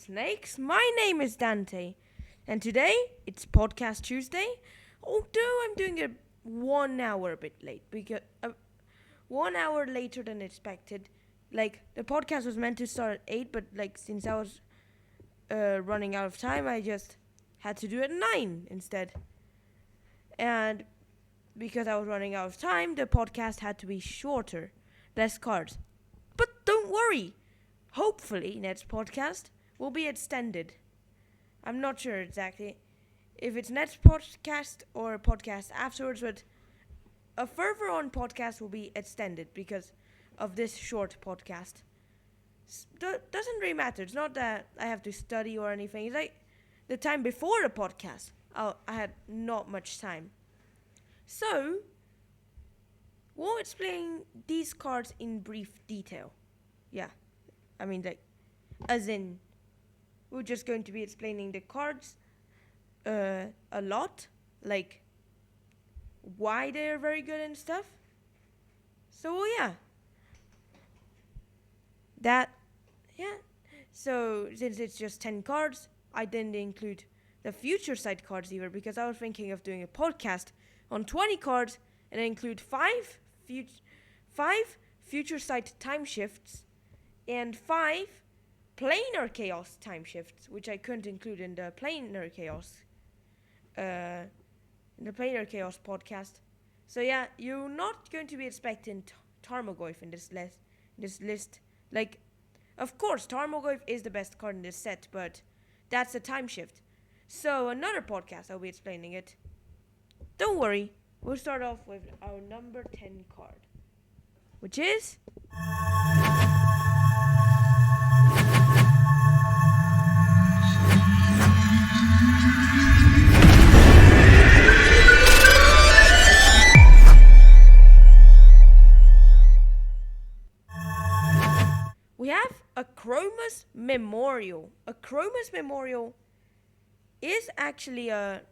snakes. My name is Dante, and today it's Podcast Tuesday. Although I'm doing it 1 hour a bit late, because 1 hour later than expected. Like, the podcast was meant to start at 8, but since I was running out of time, I just had to do it at 9 instead. And because I was running out of time, the podcast had to be shorter, less cards. But don't worry. Hopefully, next podcast will be extended. I'm not sure exactly if it's next podcast or a podcast afterwards, but a further on podcast will be extended because of this short podcast. Doesn't really matter. It's not that I have to study or anything. It's like the time before the podcast, I had not much time. So, we'll explain these cards in brief detail. Yeah. I mean, as in, we're just going to be explaining the cards a lot, like why they're very good and stuff. So, yeah. So, since it's just 10 cards, I didn't include the future sight cards either, because I was thinking of doing a podcast on 20 cards and include 5 future sight time shifts and 5 planar chaos time shifts, which I couldn't include in the planar chaos podcast. So yeah, you're not going to be expecting Tarmogoyf in this list. Like, of course, Tarmogoyf is the best card in this set, but that's a time shift. So another podcast, I'll be explaining it. Don't worry, we'll start off with our number 10 card, which is we have Akroma's Memorial. Akroma's Memorial is actually a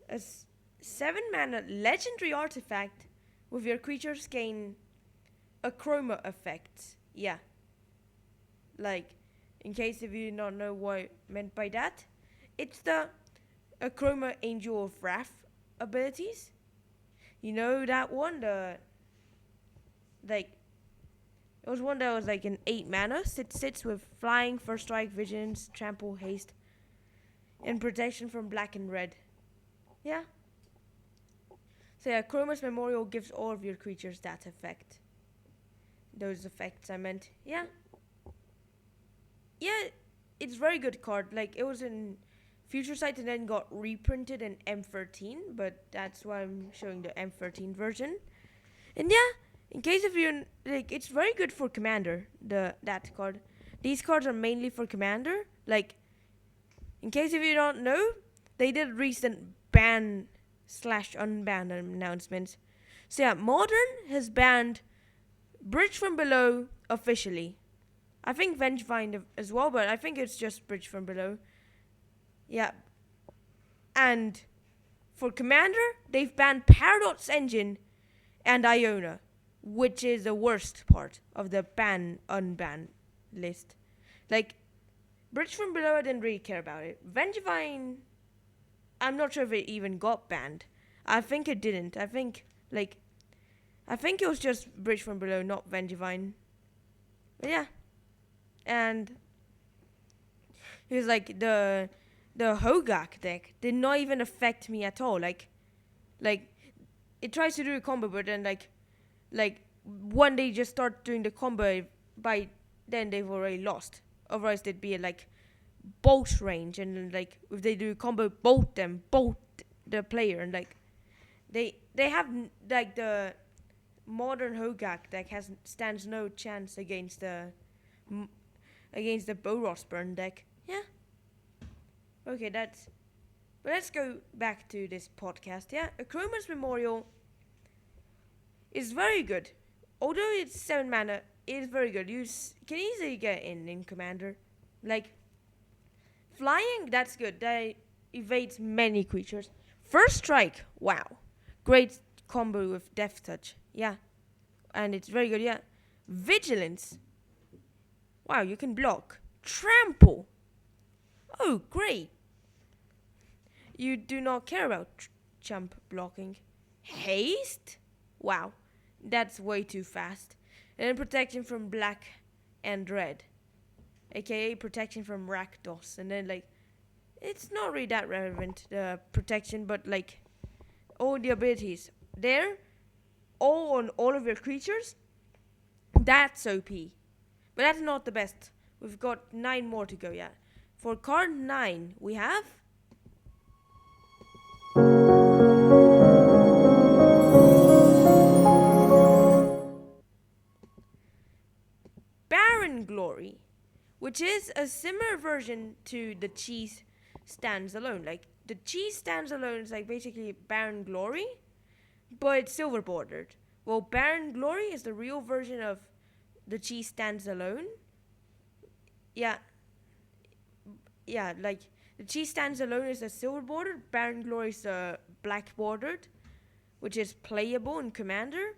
7-mana legendary artifact with your creatures gain Akroma effects. Yeah. Like, in case if you don't know what I meant by that, it's the Akroma Angel of Wrath abilities. You know that one? It was one that was like an 8 mana. Sits with flying, first strike, vigilance, trample, haste, and protection from black and red. Yeah. So yeah, Akroma's Memorial gives all of your creatures that effect. Those effects I meant. Yeah. Yeah, it's very good card. Like, it was in Future Sight and then got reprinted in M13, but that's why I'm showing the M13 version. And yeah, in case if you it's very good for Commander, that card. These cards are mainly for Commander. Like, in case if you don't know, they did recent ban/unban announcements. So yeah, Modern has banned Bridge from Below officially. I think Vengevine as well, but I think it's just Bridge from Below. Yeah. And for Commander, they've banned Paradox Engine and Iona, which is the worst part of the ban/unban list. Like, Bridge from Below, I didn't really care about it. Vengevine, I'm not sure if it even got banned. I think it didn't. I think it was just Bridge from Below, not Vengevine. But yeah. And it was like the Hogak deck did not even affect me at all. Like it tries to do a combo, but then like when they just start doing the combo, by then they've already lost. Otherwise they'd be at bolt range, and like if they do a combo, bolt the player, and like they have like the Modern Hogak deck stands no chance against the Boros Burn deck. Yeah. Okay, but let's go back to this podcast. Yeah, Akroma's Memorial is very good. Although it's 7 mana, it is very good. You can easily get in Commander. Like, flying, that's good. That evades many creatures. First Strike, wow. Great combo with Death Touch. Yeah. And it's very good, yeah. Vigilance. Wow, you can block. Trample. Oh, great. You do not care about jump blocking. Haste? Wow, that's way too fast. And then protection from black and red, aka protection from Rakdos. And then, like, it's not really that relevant, the protection, but, like, all the abilities. There, all on all of your creatures, that's OP. But that's not the best. We've got 9 more to go yet. For card 9, we have Baron Glory, which is a similar version to the Cheese Stands Alone. Like, the Cheese Stands Alone is like basically Baron Glory, but it's silver bordered. Well, Baron Glory is the real version of the Cheese Stands Alone. Yeah, yeah, like the Cheese Stands Alone is a silver bordered, Baron Glory is a black bordered, which is playable in Commander.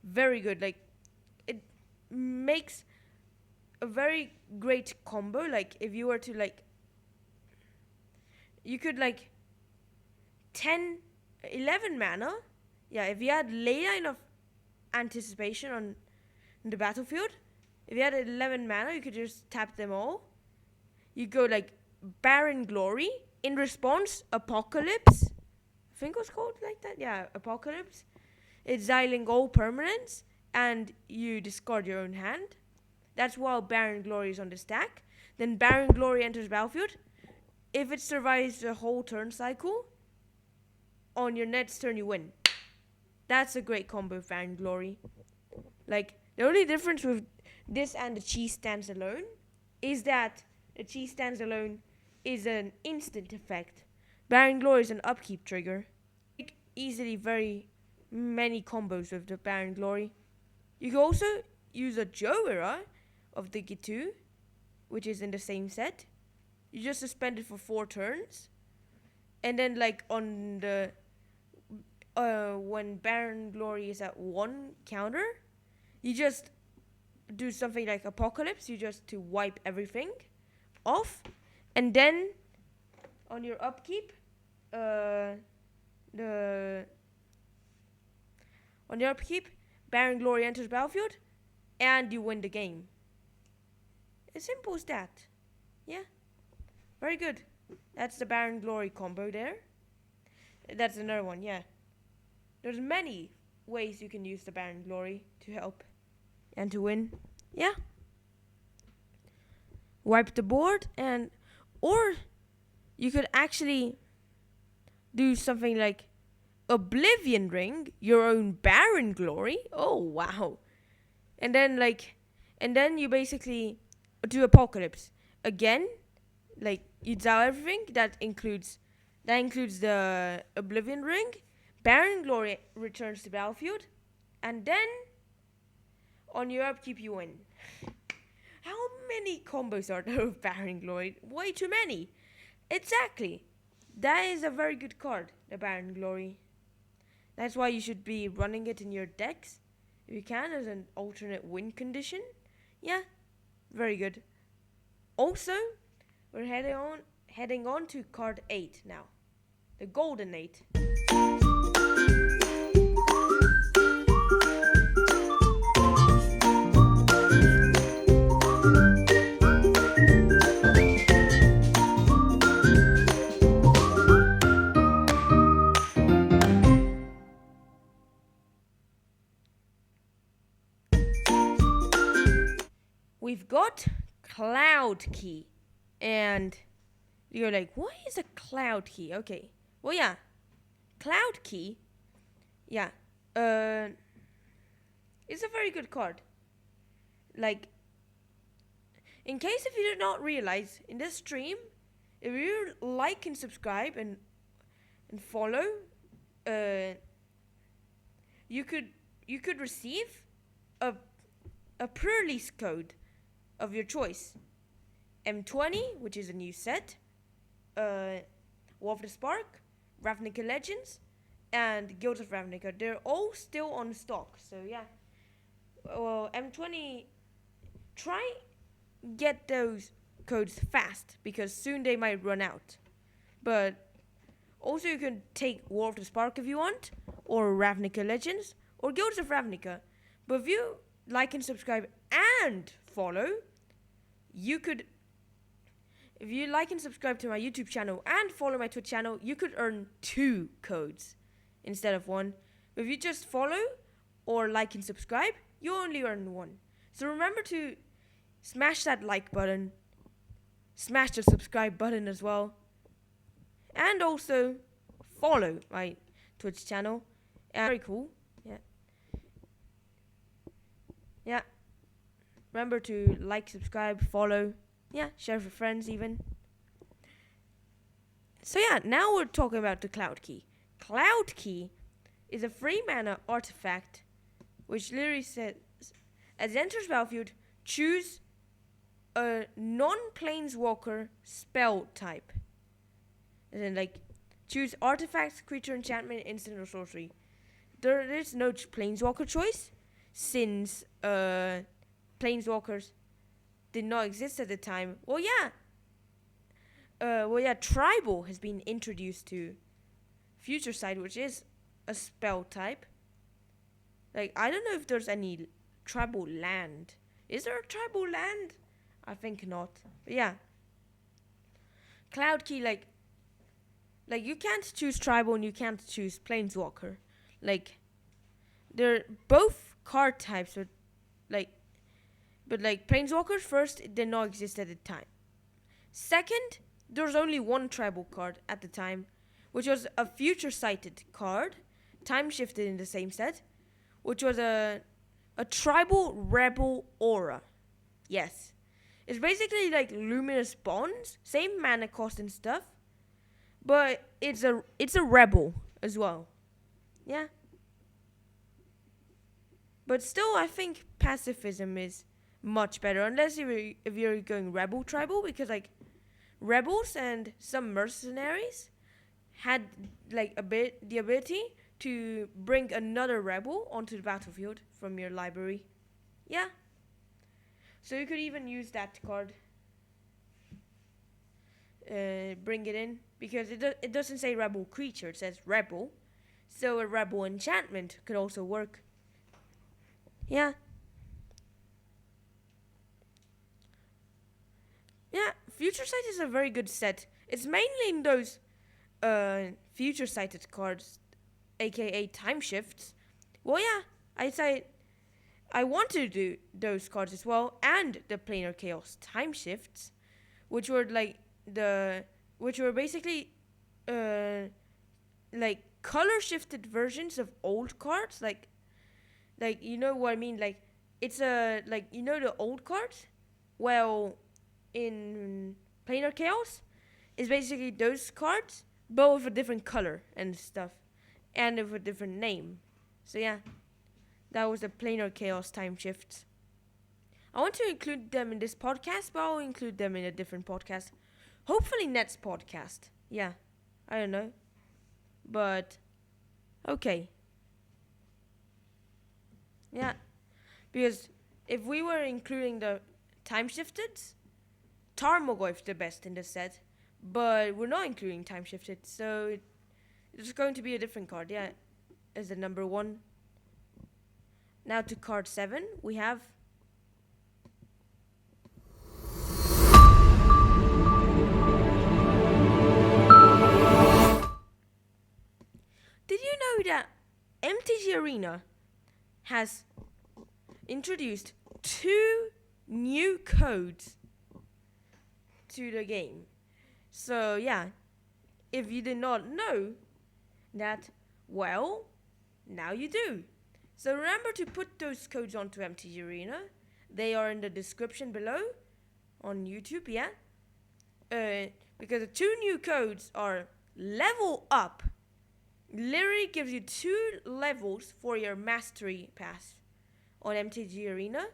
Very good. Like, it makes a very great combo. Like, if you were to, like, you could, like, 10, 11 mana. Yeah, if you had Ley Line of Anticipation on the battlefield, if you had 11 mana, you could just tap them all. You go, like, Baron Glory. In response, Apocalypse. I think it was called like that. Yeah, Apocalypse. It's exiling all permanents, and you discard your own hand. That's while Baron Glory is on the stack. Then Baron Glory enters battlefield. If it survives the whole turn cycle, on your next turn you win. That's a great combo of Baron Glory. Like, the only difference with this and the Cheese Stands Alone is that the Cheese Stands Alone is an instant effect. Baron Glory is an upkeep trigger. Easily very many combos with the Baron Glory. You can also use a Joera of the Gitu, which is in the same set. You just suspend it for 4 turns. And then, like, on the when Baron Glory is at 1 counter, you just do something like Apocalypse. You just to wipe everything off. And then on your upkeep, on your upkeep, Baron Glory enters battlefield, and you win the game. As simple as that. Yeah, very good. That's the Baron Glory combo there. That's another one, yeah. There's many ways you can use the Baron Glory to help and to win. Yeah. Wipe the board, or you could actually do something like Oblivion Ring, your own Baron Glory. Oh, wow. And then you basically do Apocalypse. Again, like, you draw everything. That includes the Oblivion Ring. Baron Glory returns to battlefield. And then, on your upkeep, you win. How many combos are there of Baron Glory? Way too many. Exactly. That is a very good card, the Baron Glory. That's why you should be running it in your decks, if you can, as an alternate win condition. Yeah, very good. Also, we're heading on to card 8 now. The Golden 8. We've got Cloud Key. And you're like, what is a Cloud Key? Okay. Well, yeah. Cloud Key. Yeah. It's a very good card. Like, in case if you did not realize, in this stream, if you like and subscribe and follow, you could receive a pre-release code of your choice. M20, which is a new set, War of the Spark, Ravnica Legends, and Guild of Ravnica. They're all still on stock, so yeah. Well, M20, try get those codes fast because soon they might run out. But also you can take War of the Spark if you want, or Ravnica Legends, or Guilds of Ravnica. But if you like and subscribe and follow, you could, if you like and subscribe to my YouTube channel and follow my Twitch channel, you could earn 2 codes instead of 1. But if you just follow or like and subscribe, you only earn 1. So remember to smash that like button, smash the subscribe button as well, and also follow my Twitch channel. Very cool. Yeah. Remember to like, subscribe, follow. Yeah, share with friends even. So yeah, now we're talking about the Cloud Key. Cloud Key is a free mana artifact which literally says, as it enters battlefield, choose a non-planeswalker spell type. And then choose artifact, creature, enchantment, instant, or sorcery. There is no planeswalker choice since planeswalkers did not exist at the time. Well, Tribal has been introduced to Future Sight, which is a spell type. I don't know if there's any Tribal land. Is there a Tribal land? I think not. But yeah. Cloud Key, you can't choose Tribal and you can't choose Planeswalker. They're both card types, but Planeswalkers first did not exist at the time. Second, there's only one Tribal card at the time, which was a Future Sighted card, time shifted in the same set, which was a Tribal Rebel Aura. Yes. It's basically like Luminous Bonds, same mana cost and stuff, but it's a rebel as well. Yeah. But still, I think pacifism is much better, unless if you're going rebel tribal, because rebels and some mercenaries had the ability to bring another rebel onto the battlefield from your library. Yeah. So you could even use that card. Bring it in, because it doesn't say rebel creature, it says rebel. So a rebel enchantment could also work. Yeah. Yeah, Future Sight is a very good set. It's mainly in those Future Sighted cards, aka time shifts. Well, yeah, I'd say I want to do those cards as well, and the Planar Chaos time shifts, which were basically color shifted versions of old cards, you know what I mean? It's the old cards. Well, in Planar Chaos, is basically those cards, but with a different color and stuff, and with a different name. So yeah, that was the Planar Chaos time shifts. I want to include them in this podcast, but I'll include them in a different podcast. Hopefully next podcast. Yeah, I don't know, but okay. Yeah, because if we were including the time shifted, Tarmogoyf's the best in the set, but we're not including time shifted, so it's going to be a different card. Yeah, as the number 1. Now to card 7, we have Did you know that MTG Arena has introduced 2 new codes to the game? So yeah, if you did not know that, well, now you do. So remember to put those codes onto MTG Arena. They are in the description below on YouTube, yeah? Because the 2 new codes are Level Up. Literally gives you 2 levels for your Mastery Pass on MTG Arena.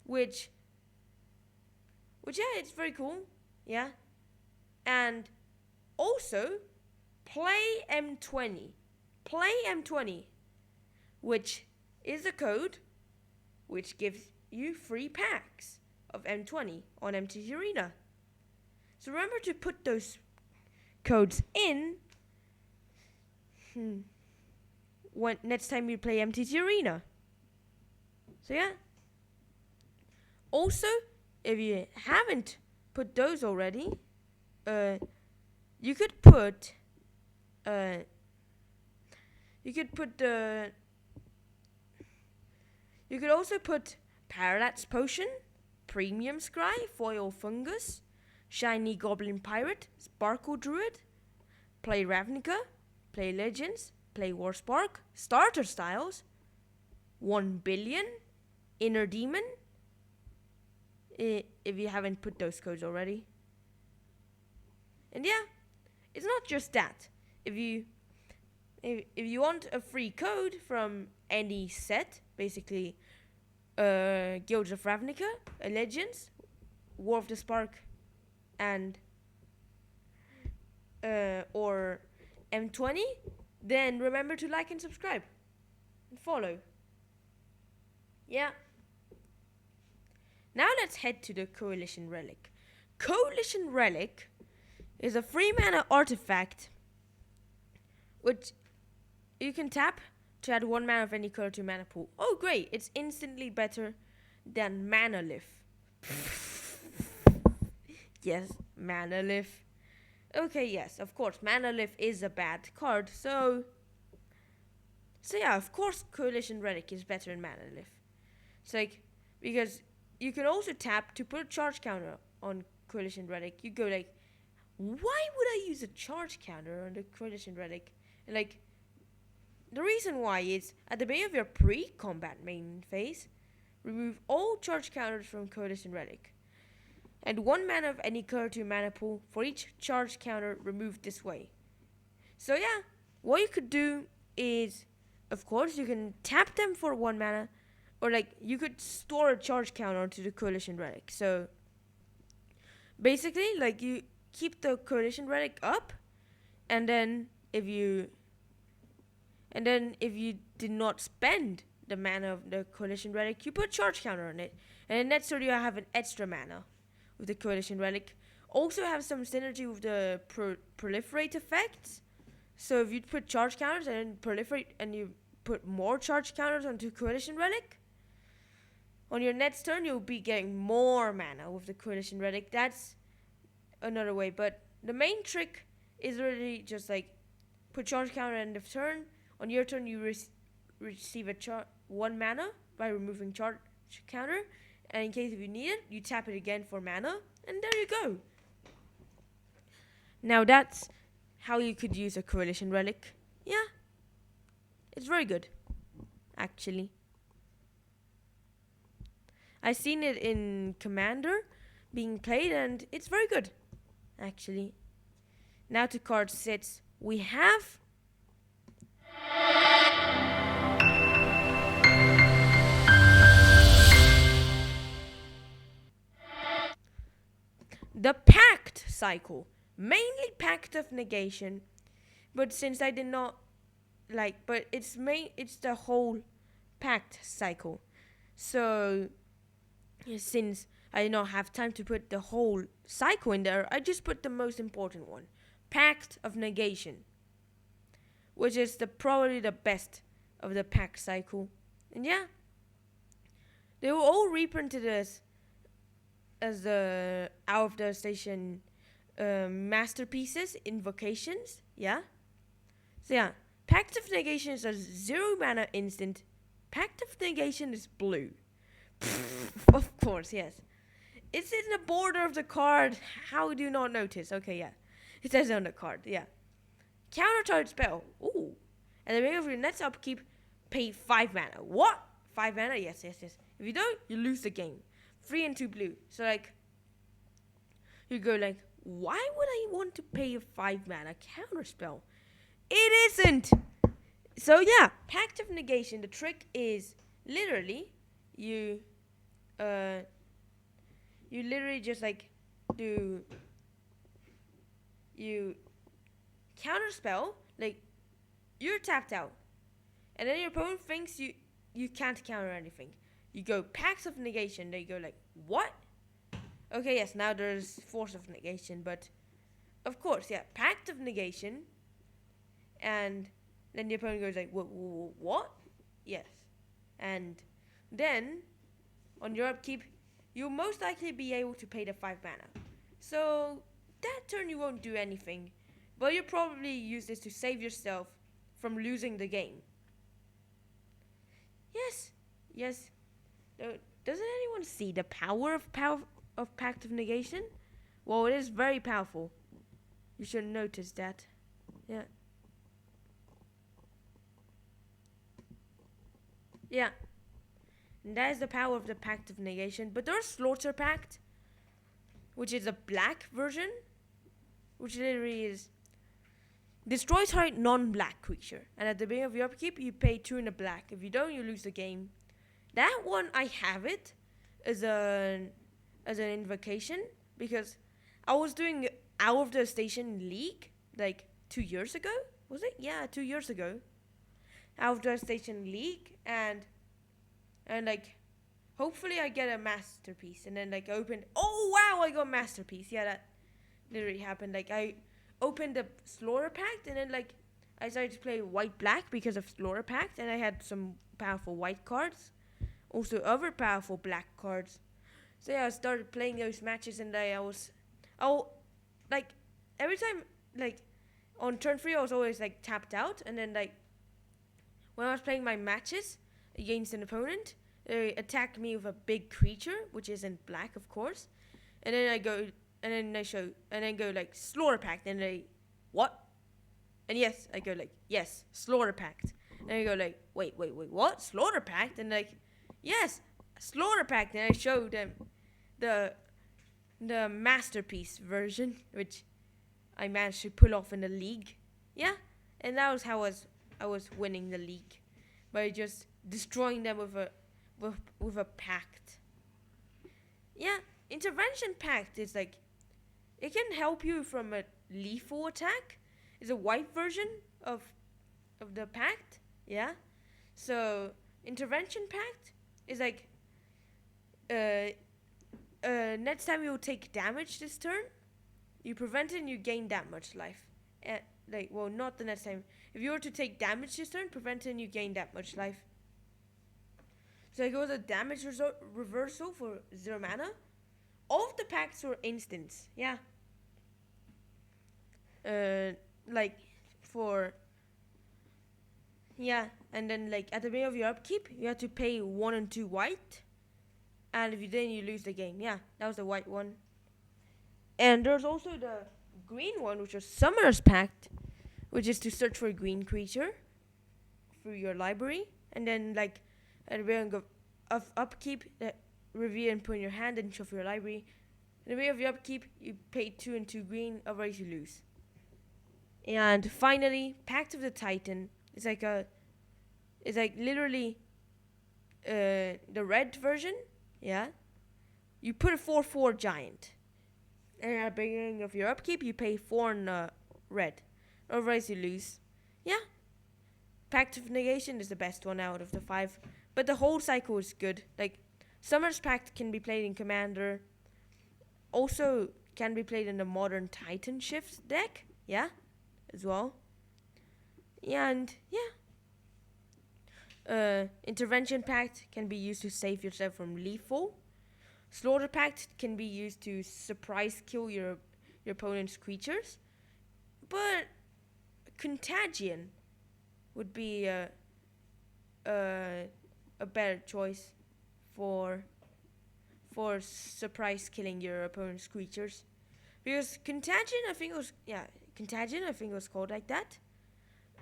Which yeah, it's very cool. Yeah. And also, Play M20. Play M20. Which is a code which gives you free packs of M20 on MTG Arena. So remember to put those codes in when next time you play MTG Arena. So yeah. Also, if you haven't put those already, you could put the you could also put Parallax Potion, Premium Scry, Foil Fungus, Shiny Goblin Pirate, Sparkle Druid, play Ravnica, play Legends, play Warspark, Starter Styles, 1 billion, Inner Demon, if you haven't put those codes already. And yeah, it's not just that. If you want a free code from any set, basically Guilds of Ravnica, Legends, War of the Spark, and or M20, then remember to like and subscribe and follow. Yeah. Now let's head to the Coalition Relic. Coalition Relic is a 3 mana artifact which you can tap to add 1 mana of any color to mana pool. Oh great, it's instantly better than Manalith. Yes, Manalith. Okay, yes, of course, Manalith is a bad card, so yeah, of course Coalition Relic is better than Manalith. It's like, because you can also tap to put a charge counter on Coalition Relic. You go like, why would I use a charge counter on the Coalition Relic? And like, the reason why is, at the beginning of your pre-combat main phase, remove all charge counters from Coalition Relic. And 1 mana of any color to mana pool for each charge counter removed this way. So yeah, what you could do is, of course, you can tap them for 1 mana, or like, you could store a charge counter onto the Coalition Relic. So basically, like, you keep the Coalition Relic up, and then if you did not spend the mana of the Coalition Relic, you put charge counter on it, and in that sort you have an extra mana with the Coalition Relic. Also have some synergy with the proliferate effects. So if you put charge counters and proliferate, and you put more charge counters onto Coalition Relic, on your next turn you'll be getting more mana with the Coalition Relic. That's another way, but the main trick is really just like, put charge counter end of turn. On your turn you receive a 1 mana by removing charge counter, and in case if you need it, you tap it again for mana, and there you go. Now that's how you could use a Coalition Relic. Yeah, it's very good, actually. I've seen it in Commander being played, and it's very good, actually. Now to card 6, we have the Pact cycle, mainly Pact of Negation, but since I did not like, but it's the whole Pact cycle. So since I did not have time to put the whole cycle in there, I just put the most important one, Pact of Negation, which is probably the best of the Pact cycle. And yeah, they were all reprinted as the Out of the Station masterpieces, invocations. Yeah. So yeah, Pact of Negation is a 0 mana instant. Pact of Negation is blue. Of course, yes. It's in the border of the card. How do you not notice? Okay, yeah. It says on the card, yeah. Counter target spell. Ooh. At the beginning of your next upkeep, pay 5 mana. What? 5 mana? Yes. If you don't, you lose the game. 3 and 2 blue. So like, you go like, why would I want to pay a 5 mana counter spell? It isn't. So yeah, Pact of Negation. The trick is literally you literally just like you counter spell, like you're tapped out, and then your opponent thinks you can't counter anything. You go Pact of Negation. They go like, what? Okay, yes, now there's Force of Negation, but of course, yeah, Pact of Negation, and then the opponent goes like, what? Yes. And then, on your upkeep, you'll most likely be able to pay the 5 mana. So, that turn you won't do anything, but you'll probably use this to save yourself from losing the game. Yes, yes. Doesn't anyone see the power of Pact of Negation? Well, it is very powerful. You should notice that. Yeah. Yeah. And that is the power of the Pact of Negation. But there's Slaughter Pact, which is a black version, which literally is destroy target non-black creature. And at the beginning of your upkeep, you pay 2 in a black. If you don't, you lose the game. That one, I have it as an invocation because I was doing Out of the Station League like 2 years ago. Was it? Yeah, 2 years ago. Out of the Station League, and like hopefully I get a masterpiece, and then like opened. Oh wow, I got masterpiece. Yeah, that literally happened. Like I opened the Slaughter Pact, and then like I started to play white black because of Slaughter Pact, and I had some powerful white cards, also other powerful black cards. So yeah, I started playing those matches, and like every time like on turn 3 I was always like tapped out, and then like when I was playing my matches against an opponent, they attack me with a big creature, which isn't black, of course. And then I go, and then they show, and then go like Slaughter Pact, and they, what? And yes, I go like, yes, Slaughter Pact. And I go like, wait, what? Slaughter Pact? And like, yes, Slaughter Pact. And I show them the masterpiece version, which I managed to pull off in the league. Yeah, and that was how I was winning the league by just destroying them with a pact. Yeah, Intervention Pact is like it can help you from a lethal attack. It's a white version of the pact. Yeah, so Intervention Pact is like next time you take damage this turn, you prevent it and you gain that much life. And like, well, not the next time. If you were to take damage this turn, prevent it and you gain that much life. So it goes a damage reversal for 0 mana. All of the pacts were instants. Yeah. Like for yeah, and then like at the beginning of your upkeep, you have to pay 1 and 2 white, and if you didn't, you lose the game. Yeah, that was the white one. And there's also the green one, which is Summoner's Pact, which is to search for a green creature through your library, and then like at the beginning of upkeep, reveal and put in your hand and shuffle your library. At the beginning of your upkeep, you pay 2 and 2 green, otherwise you lose. And finally, Pact of the Titan is like literally the red version. Yeah, you put a 4/4 giant, and at the beginning of your upkeep, you pay 4 in red, otherwise you lose. Yeah, Pact of Negation is the best one out of the 5, but the whole cycle is good. Like Summer's Pact can be played in Commander, also can be played in the modern Titan Shift deck. Yeah, as well. Yeah, and yeah. Intervention Pact can be used to save yourself from lethal. Slaughter Pact can be used to surprise kill your opponent's creatures. But Contagion would be a better choice for surprise killing your opponent's creatures. Because Contagion, I think it was called like that.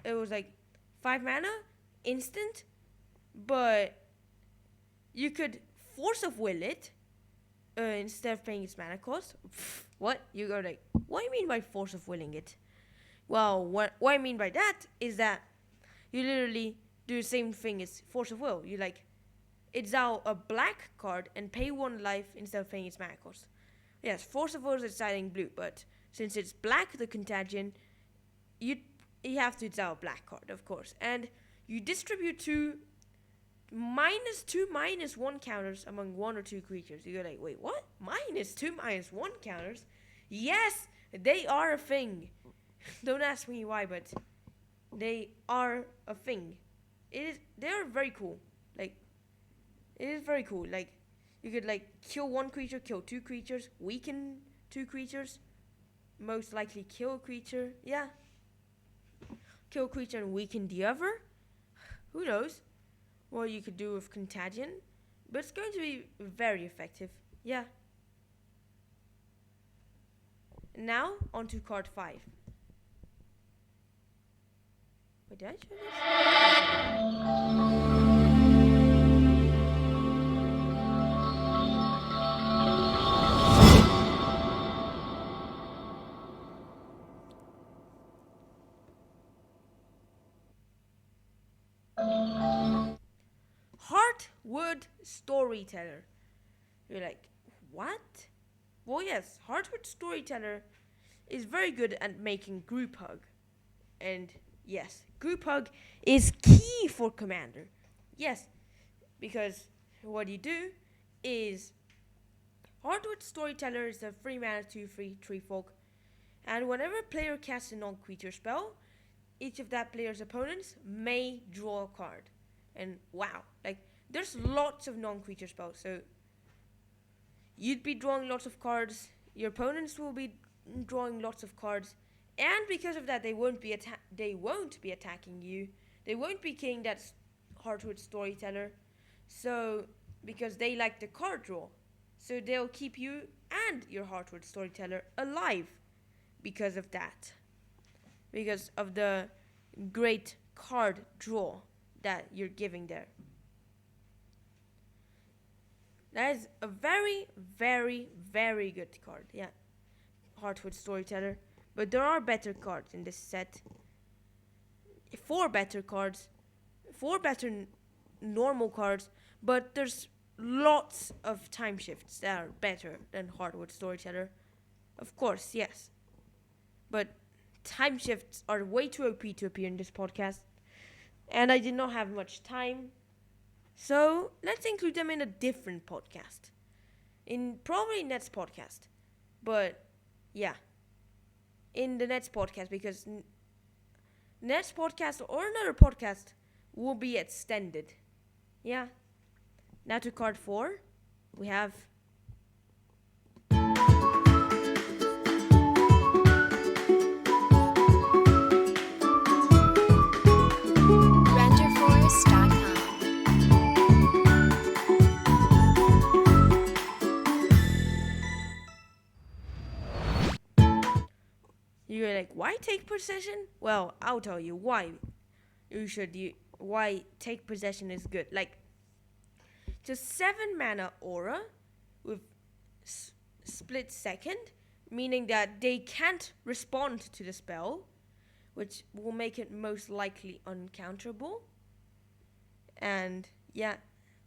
It was like 5 mana, instant, but you could Force of Will it instead of paying its mana cost. What? You go like, what do you mean by Force of Willing it? Well, what I mean by that is that you literally do the same thing as Force of Will. You like, exile a black card and pay 1 life instead of paying its mana cost. Yes, Force of Will is exiling blue, but since it's black, the Contagion, you have to exile a black card, of course. And you distribute 2 -2, -1 counters among 1 or 2 creatures. You're like, wait, what? -2, -1 counters? Yes, they are a thing. Don't ask me why, but they are a thing. They are very cool. Like, it is very cool. Like, you could like kill 1 creature, kill 2 creatures, weaken 2 creatures, most likely kill a creature. Yeah, kill a creature and weaken the other. Who knows what you could do with Contagion, but it's going to be very effective. Yeah. Now on to card 5. Wait, did I show this? Heartwood Storyteller. You're like, what? Well, yes, Heartwood Storyteller is very good at making group hug. And yes, group hug is key for Commander. Yes, because what you do is Heartwood Storyteller is a 3 mana 2/3 tree folk, and whenever a player casts a non-creature spell, each of that player's opponents may draw a card. And wow, like there's lots of non-creature spells, so you'd be drawing lots of cards, your opponents will be drawing lots of cards, and because of that they won't be attacking you. They won't be killing that Heartwood Storyteller. So because they like the card draw. So they'll keep you and your Heartwood Storyteller alive because of that. Because of the great card draw that you're giving there. That is a very, very, very good card. Yeah. Heartwood Storyteller. But there are better cards in this set. 4 better cards. 4 better normal cards. But there's lots of time shifts that are better than Heartwood Storyteller. Of course, yes. But time shifts are way too OP to appear in this podcast. And I did not have much time. So let's include them in a different podcast. In probably next podcast. But yeah. In the next podcast, because next podcast or another podcast will be extended. Yeah. Now to card 4. We have You're like, why take possession? Well, I'll tell you why. Why take possession is good. Like, just 7 mana aura with split second, meaning that they can't respond to the spell, which will make it most likely uncounterable. And yeah,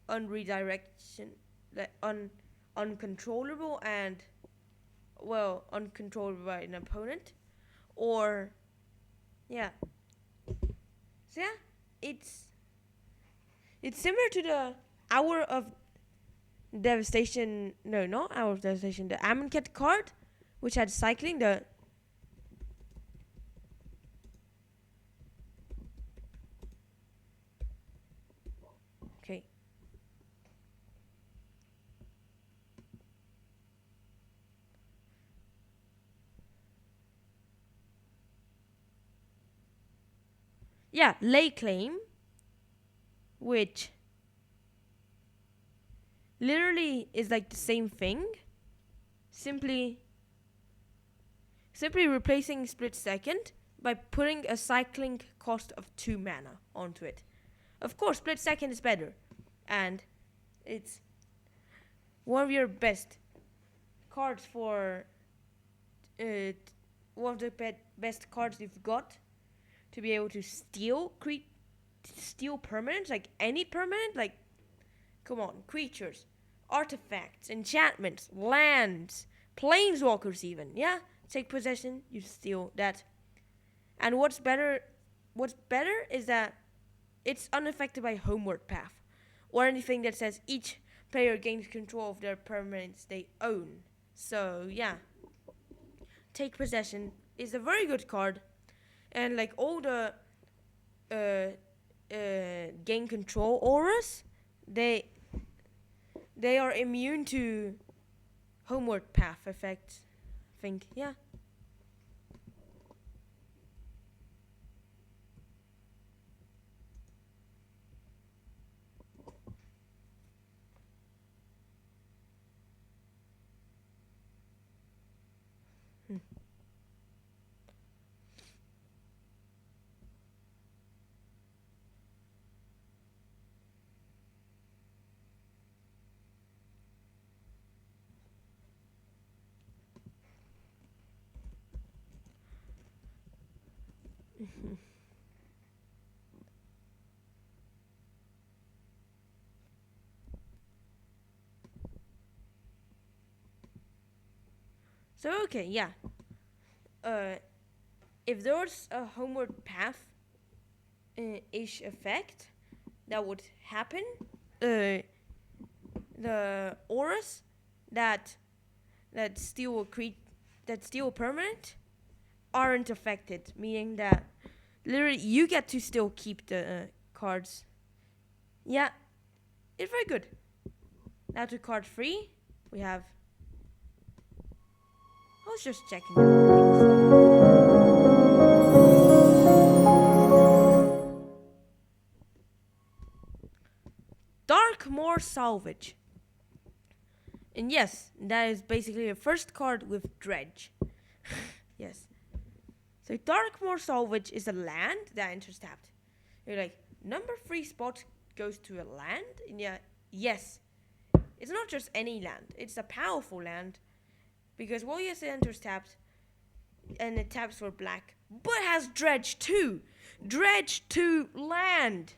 uncontrollable and uncontrollable by an opponent. Or yeah. So yeah, it's similar to the Hour of Devastation. No, not Hour of Devastation. The Amonkhet card, which had cycling. Okay. Yeah, lay claim, which literally is like the same thing, simply replacing split second by putting a cycling cost of 2 mana onto it. Of course, split second is better, and it's one of your best cards for one of the best cards you've got to be able to steal permanents, like any permanent, like, come on, creatures, artifacts, enchantments, lands, planeswalkers even, yeah? Take possession, you steal that. And what's better is that it's unaffected by Homeward Path, or anything that says each player gains control of their permanents they own. So yeah, Take Possession is a very good card, and like all the gain control auras, they are immune to homeward path effects. I think, yeah. Hmm. So okay, yeah. Uh, if there was a homeward path ish effect that would happen, uh, the auras that that steal a that steal a permanent aren't affected, meaning that literally you get to still keep the cards. Yeah, it's very good. Now to card 3, we have. I was just checking the Darkmoor Salvage. And yes, that is basically the first card with Dredge. Yes. So Darkmoor Salvage is a land that enters tapped. You're like, number 3 spot goes to a land? And yeah, yes. It's not just any land. It's a powerful land. Because while yes, it enters tapped, and it taps for black, but has Dredge 2. Dredge 2 land.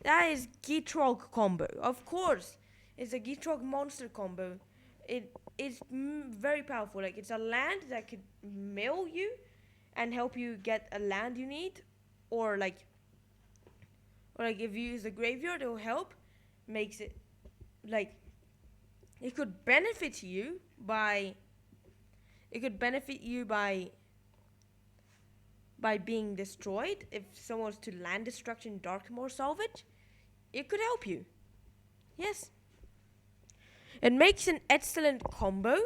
That is Gitrog combo. Of course, it's a Gitrog monster combo. It is very powerful. Like, it's a land that could mill you and help you get a land you need, or like if you use the graveyard, it will help. Makes it like it could benefit you by being destroyed. If someone was to land destruction Darkmoor Salvage, it could help you. Yes. It makes an excellent combo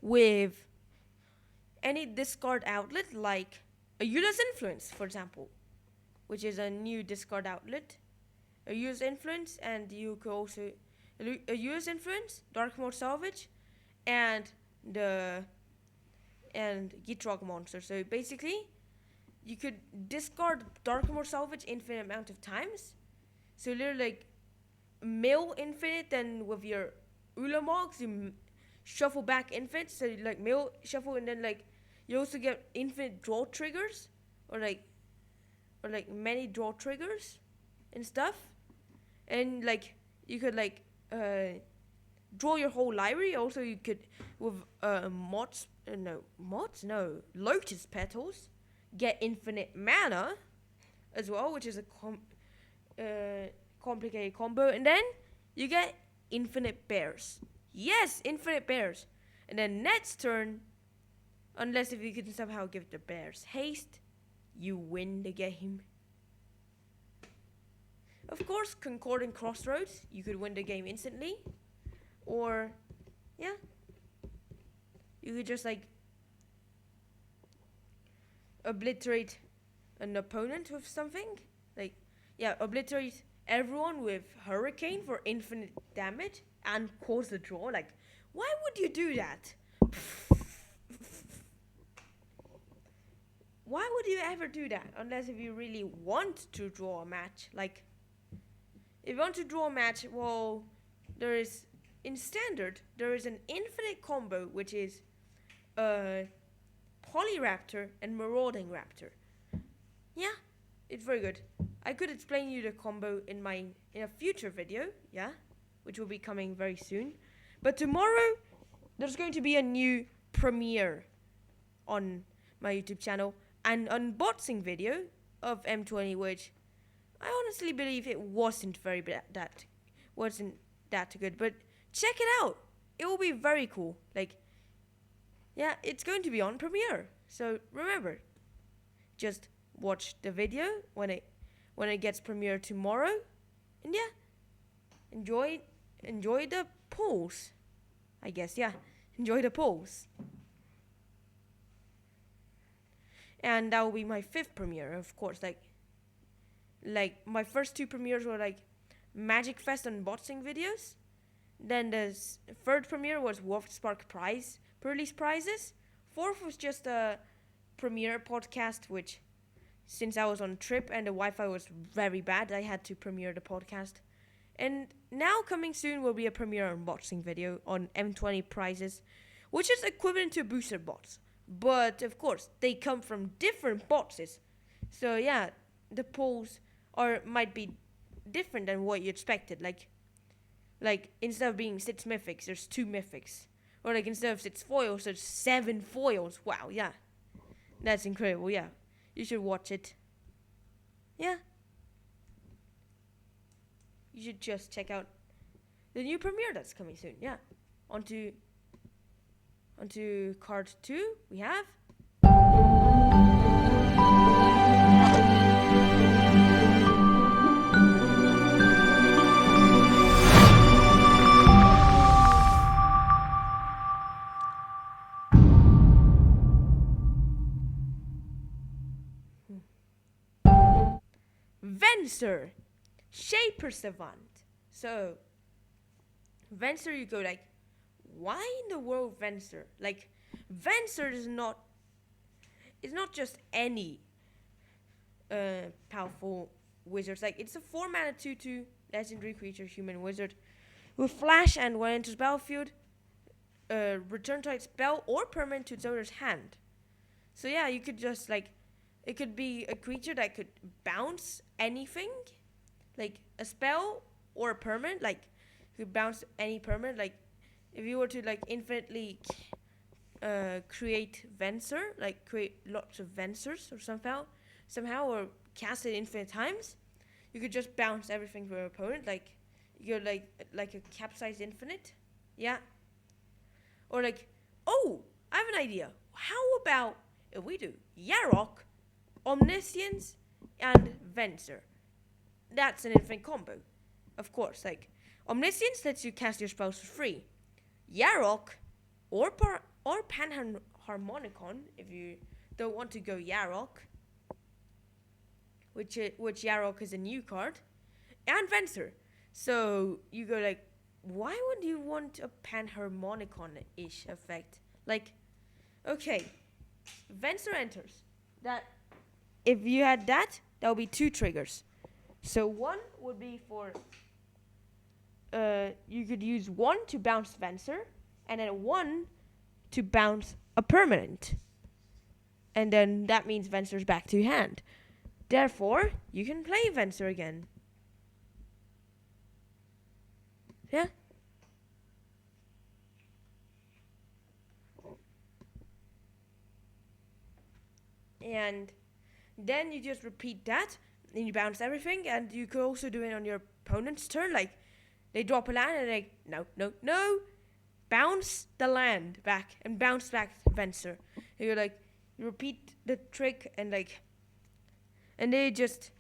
with any discard outlet, like a Eula's Influence, for example, which is a new discard outlet. A Eula's Influence, and you could also a Eula's Influence, Darkmoor Salvage, and Gitrog monster. So basically, you could discard Darkmoor Salvage infinite amount of times. So literally, like, mill infinite, then with your Ulamogs, you shuffle back infinite. So like mill, shuffle, and then like you also get infinite draw triggers, or like many draw triggers and stuff. And like you could like draw your whole library. Also, you could with Lotus Petals get infinite mana as well, which is a complicated combo. And then you get infinite bears. Yes, infinite bears. And then next turn, unless if you can somehow give the bears haste, you win the game. Of course, Concordant Crossroads, you could win the game instantly. Or, yeah, you could just like obliterate an opponent with something. Like, yeah, obliterate everyone with Hurricane for infinite damage and cause the draw. Like, why would you do that? Why would you ever do that? Unless if you really want to draw a match. Like, if you want to draw a match, well, in standard, there is an infinite combo, which is Polyraptor and Marauding Raptor. Yeah, it's very good. I could explain you the combo in a future video, yeah, which will be coming very soon. But tomorrow, there's going to be a new premiere on my YouTube channel, an unboxing video of M20, which I honestly believe it wasn't very bad. That wasn't that good, but check it out. It will be very cool. Like, yeah, it's going to be on Premiere. So remember, just watch the video when it gets Premiere tomorrow, and yeah, enjoy the polls. I guess, yeah, enjoy the polls. And that will be my fifth premiere, of course. Like my first two premieres were like Magic Fest unboxing videos. Then the third premiere was Warp Spark prize release prizes. Fourth was just a premiere podcast, which since I was on trip and the Wi-Fi was very bad, I had to premiere the podcast. And now coming soon will be a premiere unboxing video on M20 prizes, which is equivalent to booster bots. But of course, they come from different boxes. So yeah, the polls might be different than what you expected. Like instead of being 6 mythics, there's 2 mythics. Or like instead of 6 foils, there's 7 foils. Wow, yeah. That's incredible, yeah. You should watch it. Yeah. You should just check out the new premiere that's coming soon. Yeah. Onto card 2, we have Venser, Shaper Savant. So, Venser, you go like, why in the world Venser? Like, Venser is not just any powerful wizard. Like, it's a 4-mana 2/2 legendary creature, human wizard, with flash, and when it enters battlefield, return target spell or permanent to its owner's hand. So yeah, you could just like, it could be a creature that could bounce anything, like a spell or a permanent. Like, you could bounce any permanent. Like, if you were to like infinitely create Venser, like create lots of Vensers or somehow, or cast it infinite times, you could just bounce everything from your opponent. Like, you're like a capsized infinite, yeah. Or like, oh, I have an idea. How about if we do Yarok, Omniscience, and Venser? That's an infinite combo. Of course, like, Omniscience lets you cast your spells for free. Yarok, or Panharmonicon, if you don't want to go Yarok, which Yarok is a new card, and Venser. So you go like, why would you want a Panharmonicon-ish effect? Like, okay, Venser enters. That, if you had that would be 2 triggers. So one would be for, you could use 1 to bounce Venser, and then 1 to bounce a permanent. And then that means Venser's back to hand. Therefore, you can play Venser again. Yeah? And then you just repeat that, and you bounce everything, and you could also do it on your opponent's turn. Like, they drop a land, and they, no, bounce the land back, and bounce back Venser. And you're like, you repeat the trick, and they just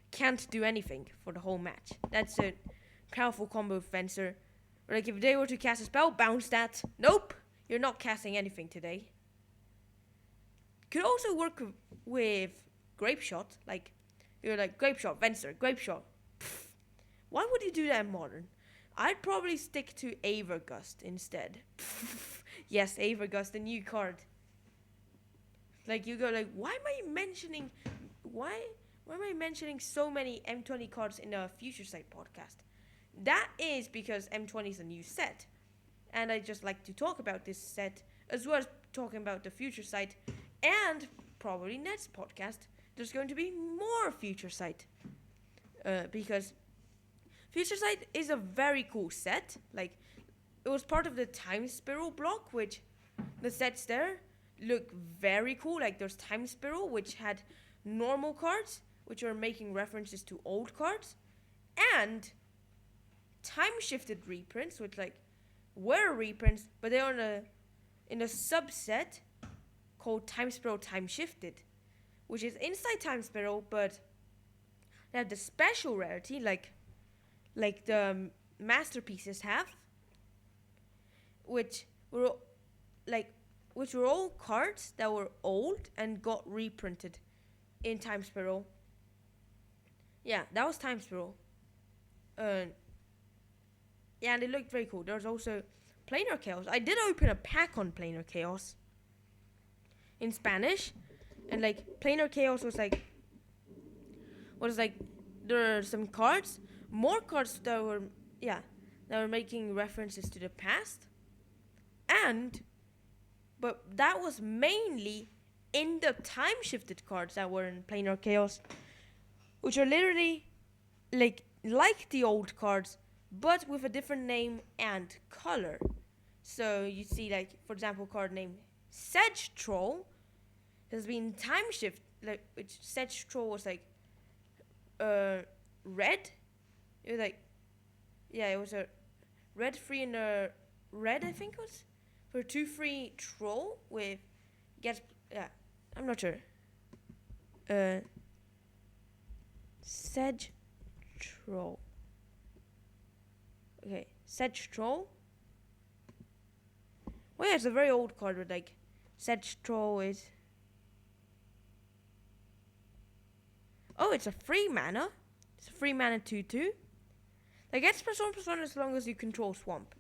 can't do anything for the whole match. That's a powerful combo of Venser. Or like, if they were to cast a spell, bounce that. Nope, you're not casting anything today. Could also work with Grape Shot. Like, you're like, Grape Shot, Venser, Grape Shot. Pfft. Why would you do that in Modern? I'd probably stick to Avergust instead. Pfft. Yes, Avergust, a new card. Like, you go like, why am I mentioning so many M20 cards in a Future Sight podcast? That is because M20 is a new set, and I just like to talk about this set, as well as talking about the Future Sight, and probably next podcast there's going to be more Future Sight, because Future Sight is a very cool set. Like, it was part of the Time Spiral block, which the sets there look very cool. Like, there's Time Spiral, which had normal cards, which are making references to old cards, and time-shifted reprints, which were reprints, but they're in a subset called Time Spiral Time Shifted, which is inside Time Spiral, but they have the special rarity like the masterpieces have, which were all cards that were old and got reprinted in Time Spiral. Yeah, that was Time Spiral. Yeah, and it looked very cool. There was also Planar Chaos. I did open a pack on Planar Chaos in Spanish, and Planar Chaos was there are some cards, more cards that were making references to the past, but that was mainly in the time shifted cards that were in Planar Chaos, which are literally like the old cards, but with a different name and color. So you see, for example, card name Sedge Troll has been time shift, which Sedge Troll was red. It was it was a red free and a red, I think it was, for 2/3 troll with I'm not sure. Sedge Troll. Okay, Sedge Troll. Well, yeah, it's a very old card with Sedge Troll is. Oh, it's a free mana. It's a free mana 2/2. Gets +1/+1 as long as you control Swamp.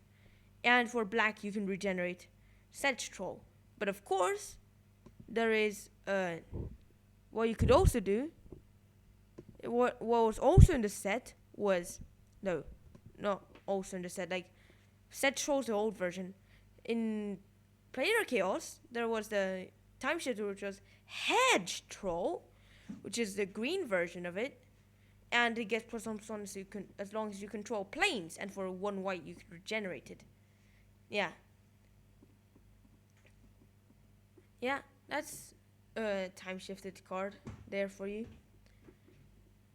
And for black, you can regenerate Sedge Troll. But of course, there is what you could also do. What was also in the set was not also in the set. Sedge Troll's the old version. In Planar Chaos, there was the time shifter, which was Hedge Troll, which is the green version of it, and it gets +1/+1 as long as you control planes, and for 1 white you can regenerate it. Yeah, that's a time shifted card there for you.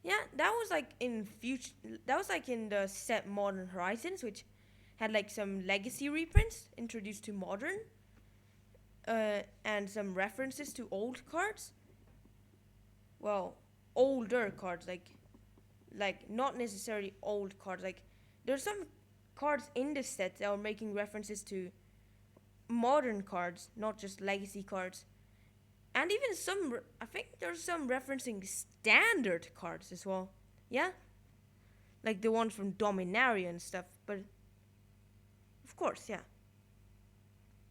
Yeah, that was in the set Modern Horizons, which had some legacy reprints introduced to modern, and some references to old cards. Well, older cards, not necessarily old cards. There's some cards in this set that are making references to modern cards, not just legacy cards. And even I think there's some referencing standard cards as well. Yeah? The ones from Dominaria and stuff. But, of course, yeah.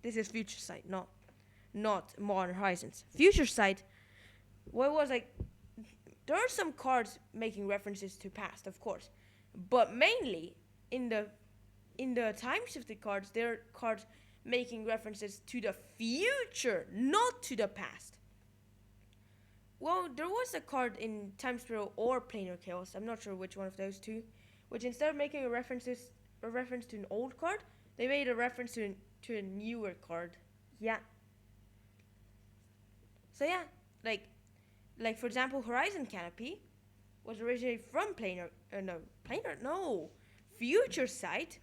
This is Future Sight, not Modern Horizons. Future Sight, there are some cards making references to past, of course. But mainly, in the time-shifted cards, there are cards making references to the future, not to the past. Well, there was a card in Time Spiral or Planar Chaos, I'm not sure which one of those two, which instead of making a reference to an old card, they made a reference to a newer card. Yeah. So yeah, for example, Horizon Canopy was originally from Future Sight,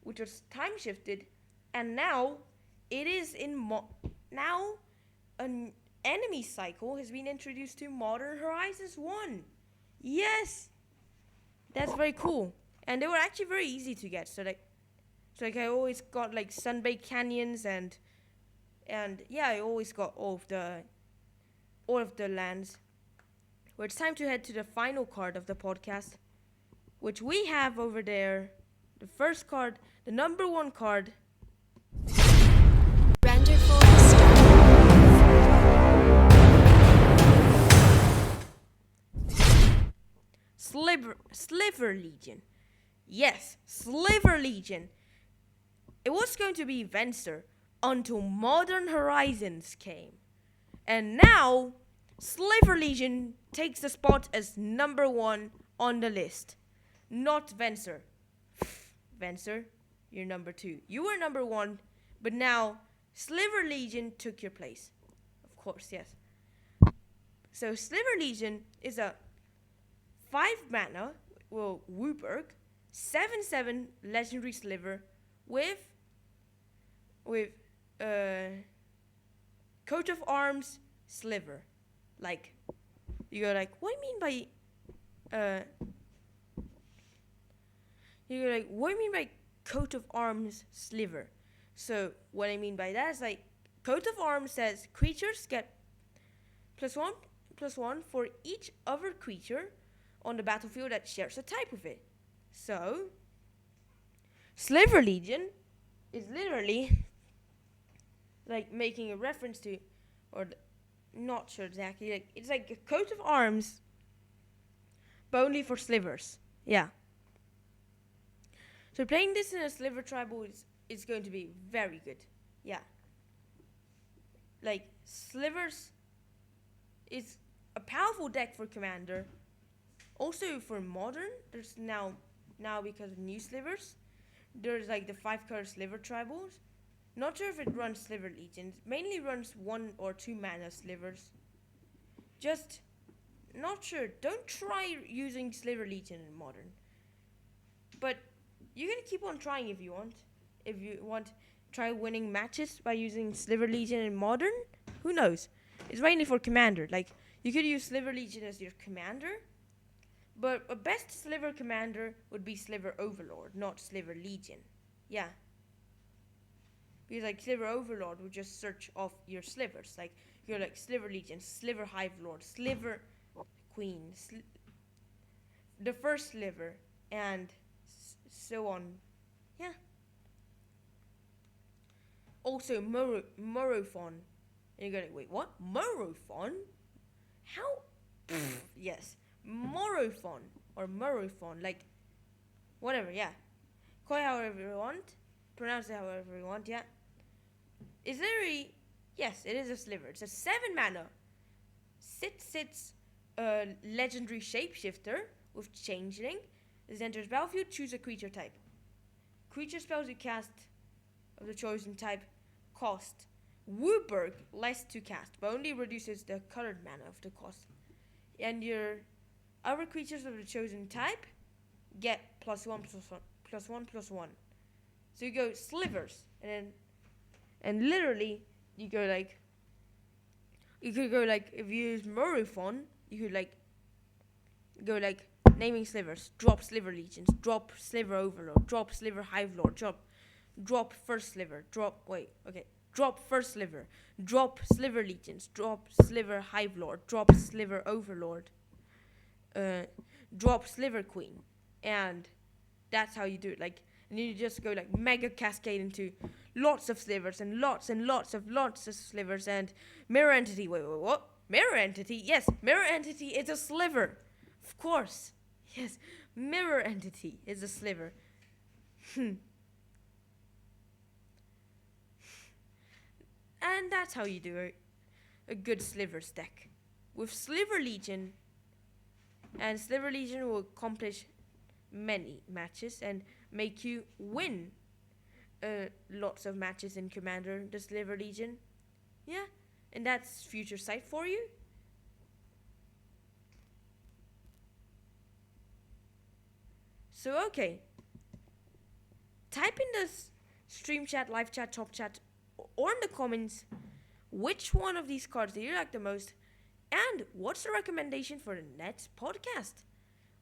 which was time shifted, and now it is now an enemy cycle has been introduced to Modern Horizons 1. Yes, that's very cool, and they were actually very easy to get. So I always got Sunbaked Canyons and yeah, I always got all of the lands. Well, it's time to head to the final card of the podcast, which we have over there. The first card, the number 1 card. Renderful Sliver Legion. Yes, Sliver Legion. It was going to be Venser until Modern Horizons came. And now, Sliver Legion takes the spot as number 1 on the list. Not Venser. Venser, you're number 2. You were number 1, but now Sliver Legion took your place. Of course, yes. So Sliver Legion is a 5 mana, well, Wooburg, 7/7 legendary sliver with coat of arms sliver. Like, you go like, what do you mean by what do you mean by coat of arms sliver? So what I mean by that is like, coat of arms says creatures get +1/+1 for each other creature on the battlefield that shares a type with it. So Sliver Legion is literally like making a reference to, or not sure exactly, like it's like a coat of arms, but only for slivers. Yeah. So playing this in a sliver tribal is going to be very good. Yeah. Like, slivers is a powerful deck for commander. Also for modern, there's now because of new slivers, there's like the 5-color sliver tribals. Not sure if it runs Sliver Legion. It mainly runs 1 or 2 mana slivers. Just not sure. Don't try using Sliver Legion in modern. But you can keep on trying if you want. If you want, try winning matches by using Sliver Legion in modern. Who knows? It's mainly for commander. Like, you could use Sliver Legion as your commander, but a best sliver commander would be Sliver Overlord, not Sliver Legion. Yeah. Because like Sliver Overlord would just search off your slivers. Like, you're like Sliver Legion, Sliver Hive Lord, Sliver Queen, the first sliver, and so on. Yeah. Also, Morophon. And you're going, wait, what? Morophon? How? Yes. Morophon. Or Morophon. Like, whatever, yeah. Call it however you want. Pronounce it however you want, yeah. It's literally, yes, it is a sliver. It's a 7 mana. Sits legendary shapeshifter with changeling. This enters battlefield, choose a creature type. Creature spells you cast of the chosen type cost Wooburg less to cast, but only reduces the colored mana of the cost. And your other creatures of the chosen type get +1/+1. So you go slivers, and literally you go like, you could go like, if you use Morophon, you could like go like naming slivers, drop Sliver Legions, drop Sliver Overlord, drop Sliver Hive Lord, drop first sliver, drop first sliver, drop Sliver Legions, drop Sliver Hive Lord, drop Sliver Overlord, drop Sliver Queen, and that's how you do it. Like, and you just go like mega cascade into lots of slivers and lots of slivers and mirror entity. Wait, what? Mirror entity? Yes, mirror entity is a sliver. Of course. Yes, mirror entity is a sliver. And that's how you do a good slivers deck. With Sliver Legion, and Sliver Legion will accomplish many matches and make you win lots of matches in Commander, the Sliver Legion. Yeah, and that's future sight for you. So, okay. Type in the stream chat, live chat, top chat, or in the comments which one of these cards do you like the most, and what's the recommendation for the next podcast.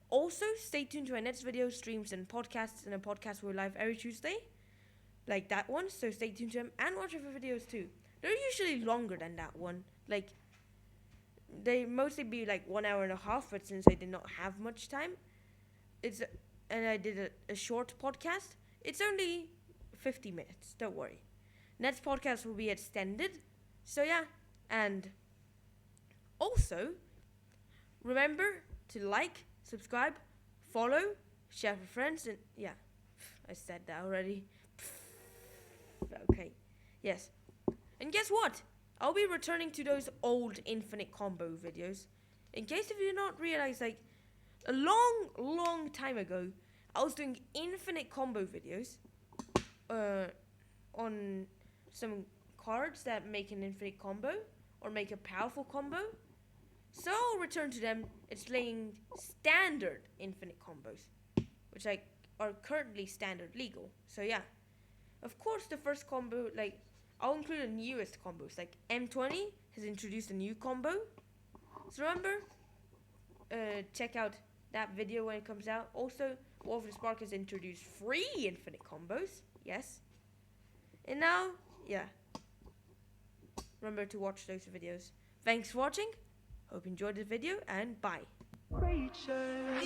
Also, stay tuned to our next video streams and podcasts, and a podcast will live every Tuesday, like that one, so stay tuned to them, and watch our videos too. They're usually longer than that one, like, they mostly be like 1 hour and a half, but since I did not have much time, and I did a short podcast, it's only 50 minutes, don't worry. Next podcast will be extended, so yeah, and also, remember to like, subscribe, follow, share with friends, and yeah, I said that already. Okay, yes. And guess what? I'll be returning to those old infinite combo videos. In case if you did not realize, like, a long time ago, I was doing infinite combo videos on some cards that make an infinite combo or make a powerful combo. So I'll return to them explaining standard infinite combos, which like are currently standard legal. So yeah, of course the first combo, like I'll include the newest combos. Like M20 has introduced a new combo. So remember, check out that video when it comes out. Also, Wolf of Spark has introduced free infinite combos. Yes. And now, yeah. Remember to watch those videos. Thanks for watching. Hope you enjoyed the video and bye. Beautiful.